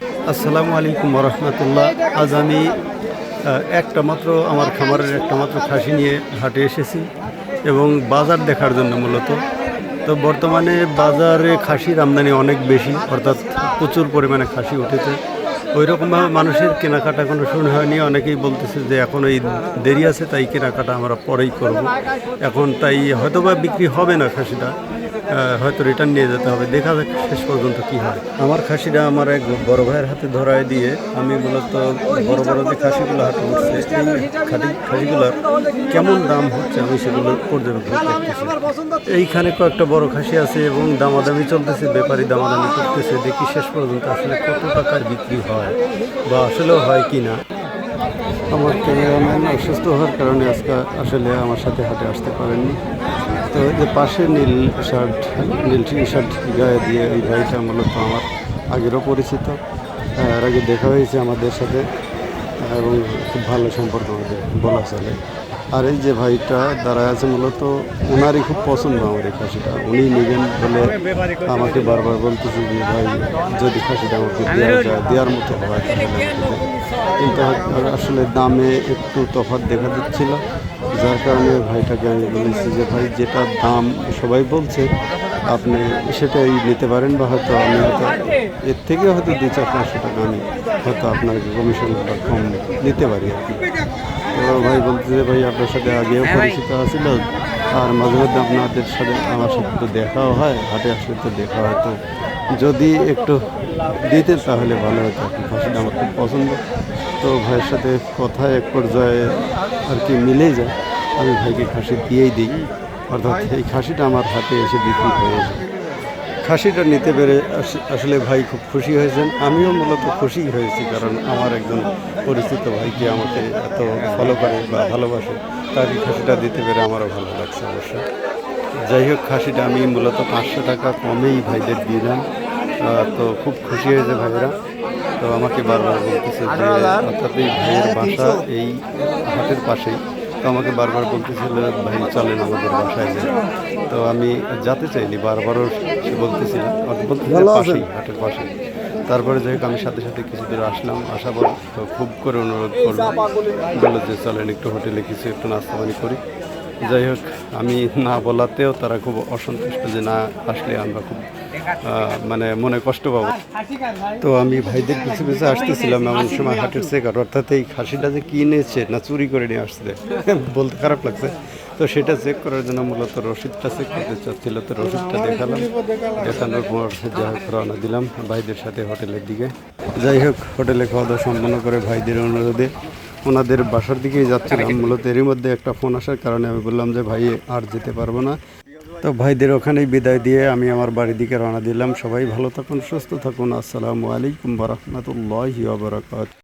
আসসালামু আলাইকুম রহমতুল্লাহ। আজ আমি একটা মাত্র আমার খামারের একটা মাত্র খাসি নিয়ে হাটে এসেছি এবং বাজার দেখার জন্য মূলত। তো বর্তমানে বাজারে খাসির আমদানি অনেক বেশি, অর্থাৎ প্রচুর পরিমাণে খাসি উঠেছে। ওই রকমভাবে মানুষের কেনাকাটা কোনো শুরু হয়নি। অনেকেই বলতেছে যে এখন এই দেরি আছে, তাই কেনাকাটা আমরা পরেই করব। এখন তাই হয়তোবা বিক্রি হবে না খাসিটা, হয়তো রিটার্ন নিয়ে যেতে হবে। দেখা যাক শেষ পর্যন্ত কী হয়। আমার খাসিটা আমার এক বড় ভাইয়ের হাতে ধরায় দিয়ে আমি মূলত বড় বড় যে খাসিগুলো হাটে উঠছে, এই খাসিগুলোর কেমন দাম হচ্ছে আমি সেগুলো পর্যবেক্ষণ করতেছি। এইখানে কয়েকটা বড় খাসি আছে এবং দামাদামি চলতেছে, ব্যাপারী দামাদামি করতেছে। দেখি শেষ পর্যন্ত আসলে কত টাকার বিক্রি হয় বা আসলেও হয় কি না। আমার ক্যামেরাম্যান অসুস্থ হওয়ার কারণে আজকে আসলে আমার সাথে হাটে আসতে পারেননি। তো যে পাশে নীল টি শার্ট গায়ে দিয়ে এই ভাইটা মূলত আমার আগেরও পরিচিত, এর আগে দেখা হয়েছে আমাদের সাথে এবং খুব ভালো সম্পর্ক আমাদের বলা চলে। আর এই যে ভাইটা দাঁড়ায় আছে মূলত ওনারই খুব পছন্দ আমার এই খাসিটা, উনি নেবেন বলে আমাকে বারবার বলতেছে যে ভাই যদি খাসিটা আমাকে দেওয়া যায়, দেওয়ার মতো হয় তাহলে। কিন্তু আসলে দামে একটু তফাৎ দেখা দিচ্ছিল, যার কারণে ভাইটাকে আমি বলেছি যে ভাই যেটা দাম সবাই বলছে আপনি সেটাই নিতে পারেন, বা হয়তো আমি হয়তো এর থেকে হয়তো 200-500 টাকা আমি হয়তো আপনাকে কমিশনটা কম নিতে পারি আর কি। তো ভাই বলতে যে ভাই আপনার সাথে আগেও পরিচিত ছিল, আর মাঝে মধ্যে আপনাদের সাথে আমার সাথে তো দেখাও হয়, হাটে আসলে তো দেখা হয়, তো যদি একটু দিতেন তাহলে ভালো হতো আর কি। খাসিটা আমার খুব পছন্দ। তো ভাইয়ের সাথে কথায় এক পর্যায়ে আর কি মিলেই যায়, আমি ভাইকে খাসি দিয়েই দিই, অর্থাৎ এই খাসিটা আমার হাতে এসে বিক্রি হয়ে যায়। খাসিটা নিতে পেরে আসলে ভাই খুব খুশি হয়েছেন, আমিও মূলত খুশি হয়েছি, কারণ আমার একজন পরিচিত ভাইকে আমাকে এত ফলো করে বা ভালোবাসে, তাকে খাসিটা দিতে পেরে আমারও ভালো লাগছে অবশ্যই। যাই হোক, খাসিটা আমি মূলত 500 টাকা কমেই ভাইদের দিলাম। তো খুব খুশি হয়েছে ভাইয়েরা। তো আমাকে বারবার বলতেছে যে, অর্থাৎ এই ভাইয়ের বাসা এই হাটের পাশেই, তো আমাকে বারবার বলতেছিল ভাই চলেন আমাদের বাসায় যাই। তো আমি যেতে চাইনি, বারবারও সে বলতেছিল পাশেই, হাটের পাশেই। তারপরে যাই হোক, আমি সাথে সাথে কিছু দূর আসলাম, আসার পর তো খুব করে অনুরোধ করলো, বললো যে চলেন একটু হোটেলে কিছু একটু নাস্তা পানি করি। যাই হোক, আমি না বলাতেও তারা খুব অসন্তুষ্ট যে না আসলে আমরা খুব মানে মনে কষ্ট পাবো। তো আমি ভাইদের পিছু পিছু আসতেছিলাম, এমন সময় হাটের চেকার, অর্থাৎ এই খাসিটা যে কিনেছে না চুরি করে নিয়ে আসছে বলতে খারাপ লাগছে, তো সেটা চেক করার জন্য মূলত রসিদটা চেক করতে চাচ্ছিল। তো রসিদটা দেখালাম, দেখানোর পর যাই হোক রওনা দিলাম ভাইদের সাথে হোটেলের দিকে। যাই হোক, হোটেলে খাওয়া দাওয়া সম্পন্ন করে ভাইদের অনুরোধে ওনাদের বাসার দিকেই যাচ্ছিলাম। মূলত এরই মধ্যে একটা ফোন আসার কারণে আমি বললাম যে ভাই আর যেতে পারবো না। তো ভাইদের ওখানেই বিদায় দিয়ে আমি আমার বাড়ির দিকে রওনা দিলাম। সবাই ভালো থাকুন, সুস্থ থাকুন। আসসালামু আলাইকুম ওয়া রাহমাতুল্লাহি ওয়া বারাকাতুহু।